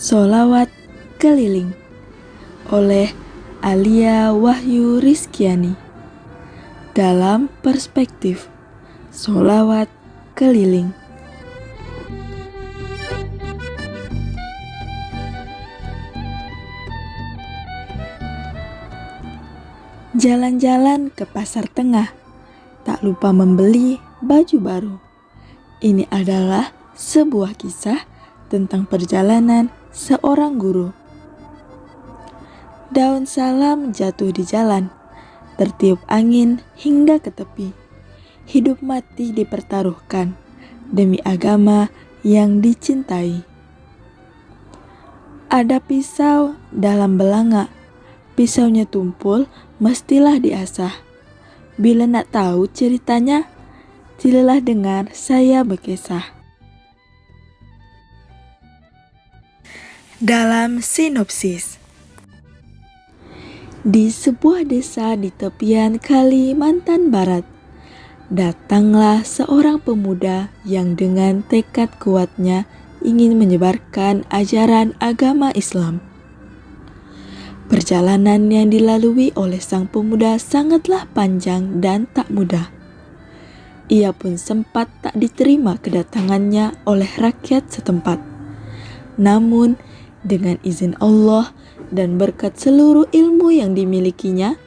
Sholawat Keliling oleh Alia Wahyu Rizkiani. Dalam perspektif sholawat keliling. Jalan-jalan ke pasar tengah, tak lupa membeli baju baru. Ini adalah sebuah kisah tentang perjalanan seorang guru. Daun salam jatuh di jalan, tertiup angin hingga ke tepi. Hidup mati dipertaruhkan demi agama yang dicintai. Ada pisau dalam belanga, pisaunya tumpul mestilah diasah. Bila nak tahu ceritanya, silalah dengar saya berkisah. Dalam sinopsis, di sebuah desa di tepian Kalimantan Barat, datanglah seorang pemuda yang dengan tekad kuatnya ingin menyebarkan ajaran agama Islam. Perjalanan yang dilalui oleh sang pemuda sangatlah panjang dan tak mudah. Ia pun sempat tak diterima kedatangannya oleh rakyat setempat. Namun, dengan izin Allah dan berkat seluruh ilmu yang dimilikinya,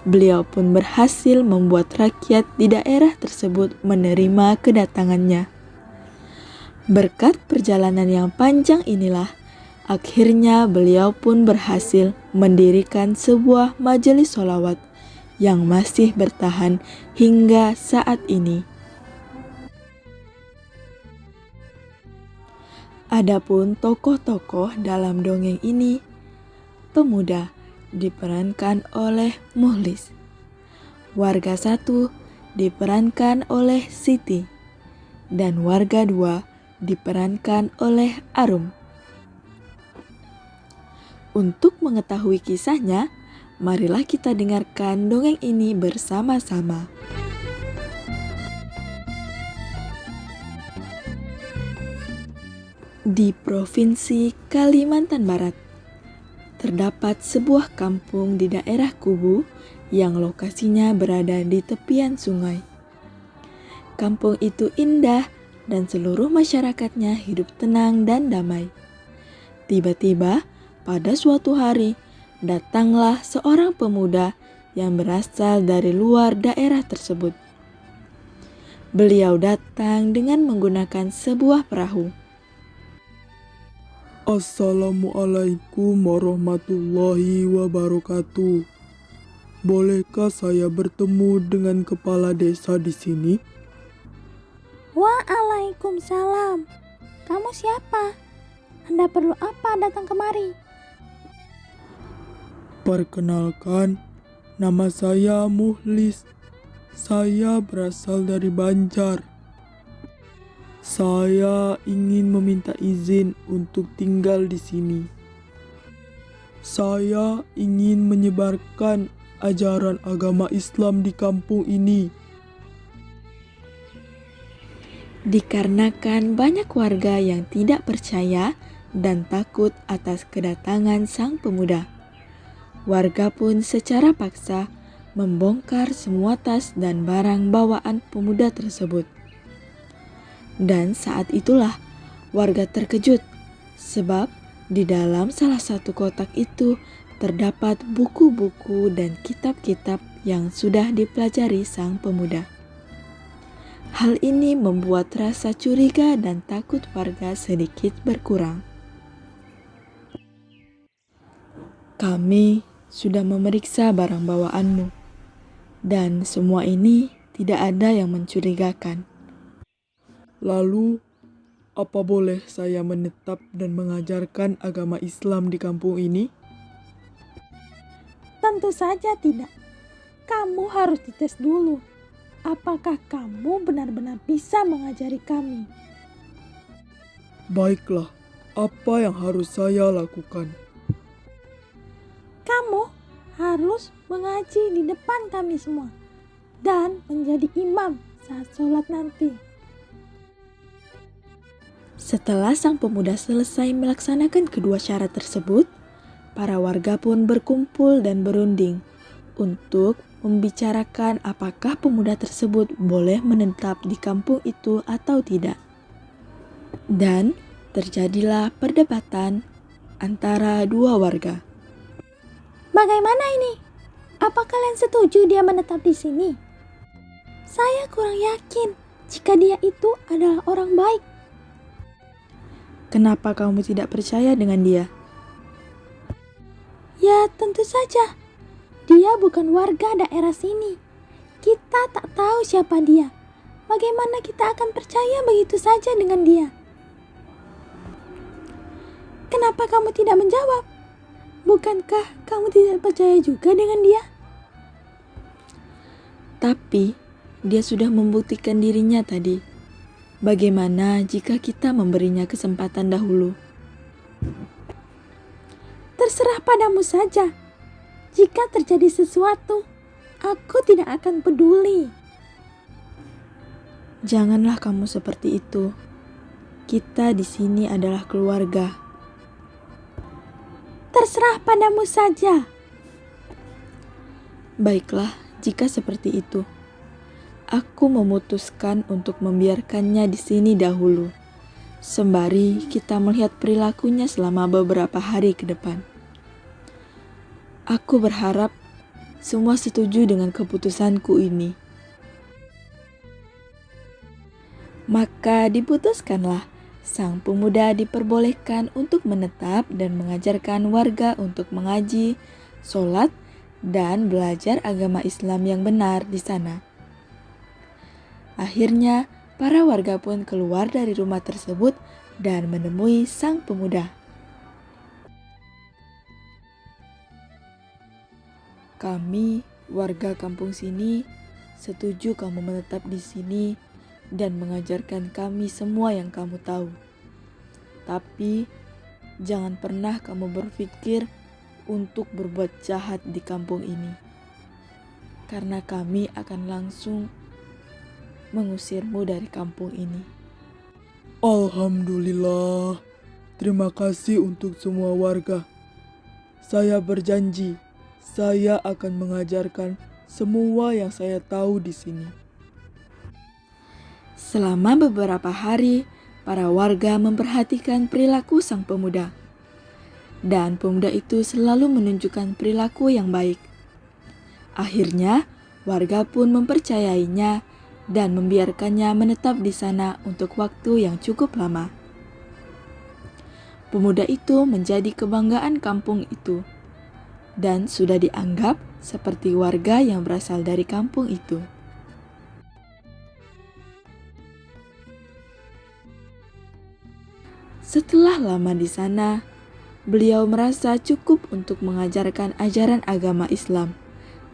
beliau pun berhasil membuat rakyat di daerah tersebut menerima kedatangannya. Berkat perjalanan yang panjang inilah, akhirnya beliau pun berhasil mendirikan sebuah majelis sholawat yang masih bertahan hingga saat ini. Adapun tokoh-tokoh dalam dongeng ini, pemuda diperankan oleh Muhlis, warga 1 diperankan oleh Siti, dan warga 2 diperankan oleh Arum. Untuk mengetahui kisahnya, marilah kita dengarkan dongeng ini bersama-sama. Di Provinsi Kalimantan Barat, terdapat sebuah kampung di daerah Kubu yang lokasinya berada di tepian sungai. Kampung itu indah dan seluruh masyarakatnya hidup tenang dan damai. Tiba-tiba, pada suatu hari, datanglah seorang pemuda yang berasal dari luar daerah tersebut. Beliau datang dengan menggunakan sebuah perahu. Assalamualaikum warahmatullahi wabarakatuh. Bolehkah saya bertemu dengan kepala desa di sini? Waalaikumsalam. Kamu siapa? Anda perlu apa datang kemari? Perkenalkan, nama saya Muhlis. Saya berasal dari Banjar. Saya ingin meminta izin untuk tinggal di sini. Saya ingin menyebarkan ajaran agama Islam di kampung ini. Dikarenakan banyak warga yang tidak percaya dan takut atas kedatangan sang pemuda, warga pun secara paksa membongkar semua tas dan barang bawaan pemuda tersebut. Dan saat itulah warga terkejut sebab di dalam salah satu kotak itu terdapat buku-buku dan kitab-kitab yang sudah dipelajari sang pemuda. Hal ini membuat rasa curiga dan takut warga sedikit berkurang. Kami sudah memeriksa barang bawaanmu, dan semua ini tidak ada yang mencurigakan. Lalu, apa boleh saya menetap dan mengajarkan agama Islam di kampung ini? Tentu saja tidak. Kamu harus dites dulu. Apakah kamu benar-benar bisa mengajari kami? Baiklah, apa yang harus saya lakukan? Kamu harus mengaji di depan kami semua dan menjadi imam saat sholat nanti. Setelah sang pemuda selesai melaksanakan kedua syarat tersebut, para warga pun berkumpul dan berunding untuk membicarakan apakah pemuda tersebut boleh menetap di kampung itu atau tidak. Dan terjadilah perdebatan antara dua warga. Bagaimana ini? Apa kalian setuju dia menetap di sini? Saya kurang yakin jika dia itu adalah orang baik. Kenapa kamu tidak percaya dengan dia? Ya tentu saja, dia bukan warga daerah sini. Kita tak tahu siapa dia. Bagaimana kita akan percaya begitu saja dengan dia? Kenapa kamu tidak menjawab? Bukankah kamu tidak percaya juga dengan dia? Tapi dia sudah membuktikan dirinya tadi. Bagaimana jika kita memberinya kesempatan dahulu? Terserah padamu saja. Jika terjadi sesuatu, aku tidak akan peduli. Janganlah kamu seperti itu. Kita di sini adalah keluarga. Terserah padamu saja. Baiklah, jika seperti itu. Aku memutuskan untuk membiarkannya di sini dahulu, sembari kita melihat perilakunya selama beberapa hari ke depan. Aku berharap semua setuju dengan keputusanku ini. Maka diputuskanlah sang pemuda diperbolehkan untuk menetap dan mengajarkan warga untuk mengaji, sholat, dan belajar agama Islam yang benar di sana. Akhirnya, para warga pun keluar dari rumah tersebut dan menemui sang pemuda. Kami, warga kampung sini, setuju kamu menetap di sini dan mengajarkan kami semua yang kamu tahu. Tapi, jangan pernah kamu berpikir untuk berbuat jahat di kampung ini. Karena kami akan langsung mengusirmu dari kampung ini. Alhamdulillah. Terima kasih untuk semua warga. Saya berjanji, saya akan mengajarkan semua yang saya tahu di sini. Selama beberapa hari, para warga memperhatikan perilaku sang pemuda. Dan pemuda itu selalu menunjukkan perilaku yang baik. Akhirnya, warga pun mempercayainya dan membiarkannya menetap di sana untuk waktu yang cukup lama. Pemuda itu menjadi kebanggaan kampung itu dan sudah dianggap seperti warga yang berasal dari kampung itu. Setelah lama di sana, beliau merasa cukup untuk mengajarkan ajaran agama Islam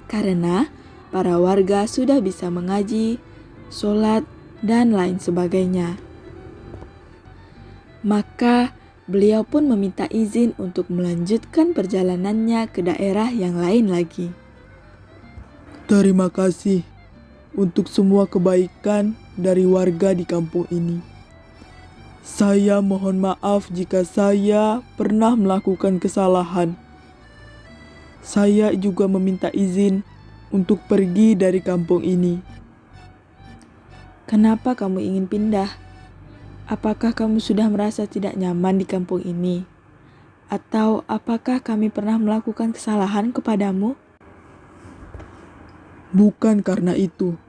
karena para warga sudah bisa mengaji, sholat, dan lain sebagainya. Maka beliau pun meminta izin untuk melanjutkan perjalanannya ke daerah yang lain lagi. Terima kasih untuk semua kebaikan dari warga di kampung ini. Saya mohon maaf jika saya pernah melakukan kesalahan. Saya juga meminta izin untuk pergi dari kampung ini. Kenapa kamu ingin pindah? Apakah kamu sudah merasa tidak nyaman di kampung ini? Atau apakah kami pernah melakukan kesalahan kepadamu? Bukan karena itu.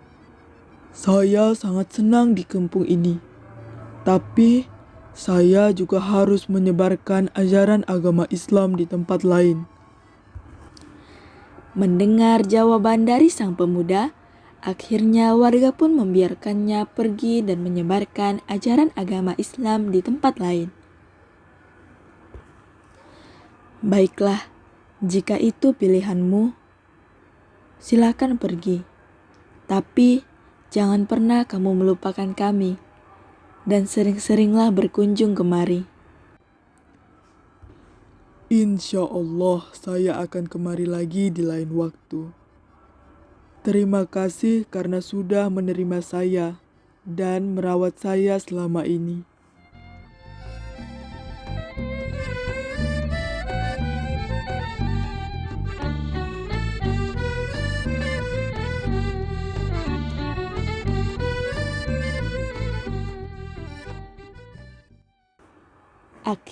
Saya sangat senang di kampung ini. Tapi saya juga harus menyebarkan ajaran agama Islam di tempat lain. Mendengar jawaban dari sang pemuda, akhirnya warga pun membiarkannya pergi dan menyebarkan ajaran agama Islam di tempat lain. Baiklah, jika itu pilihanmu, silakan pergi. Tapi jangan pernah kamu melupakan kami dan sering-seringlah berkunjung kemari. Insya Allah saya akan kemari lagi di lain waktu. Terima kasih karena sudah menerima saya dan merawat saya selama ini.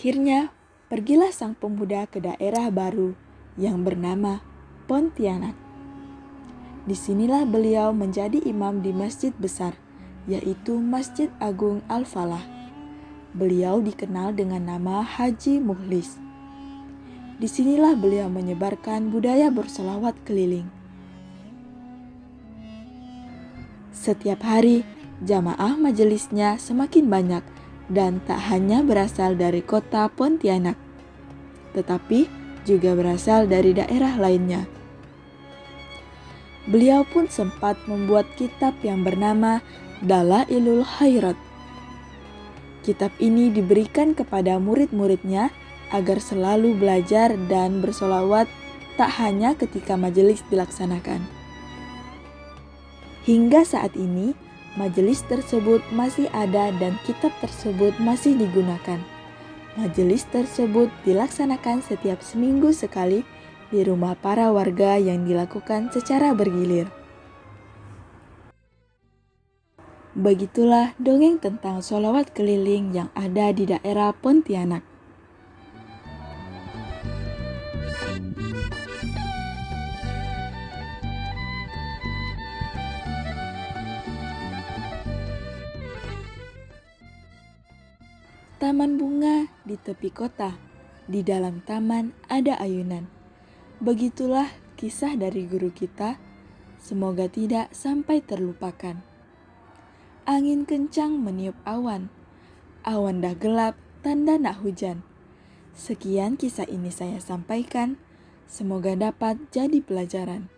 Akhirnya, pergilah sang pemuda ke daerah baru yang bernama Pontianak. Disinilah beliau menjadi imam di masjid besar, yaitu Masjid Agung Al-Falah. Beliau dikenal dengan nama Haji Mukhlis. Disinilah beliau menyebarkan budaya bersolawat keliling. Setiap hari, jamaah majelisnya semakin banyak dan tak hanya berasal dari kota Pontianak, tetapi juga berasal dari daerah lainnya. Beliau pun sempat membuat kitab yang bernama Dalailul Khairat. Kitab ini diberikan kepada murid-muridnya agar selalu belajar dan bersolawat tak hanya ketika majelis dilaksanakan. Hingga saat ini, majelis tersebut masih ada dan kitab tersebut masih digunakan. Majelis tersebut dilaksanakan setiap seminggu sekali di rumah para warga yang dilakukan secara bergilir. Begitulah dongeng tentang sholawat keliling yang ada di daerah Pontianak. Taman bunga di tepi kota. Di dalam taman ada ayunan. Begitulah kisah dari guru kita. Semoga tidak sampai terlupakan. Angin kencang meniup awan. Awan dah gelap, tanda nak hujan. Sekian kisah ini saya sampaikan. Semoga dapat jadi pelajaran.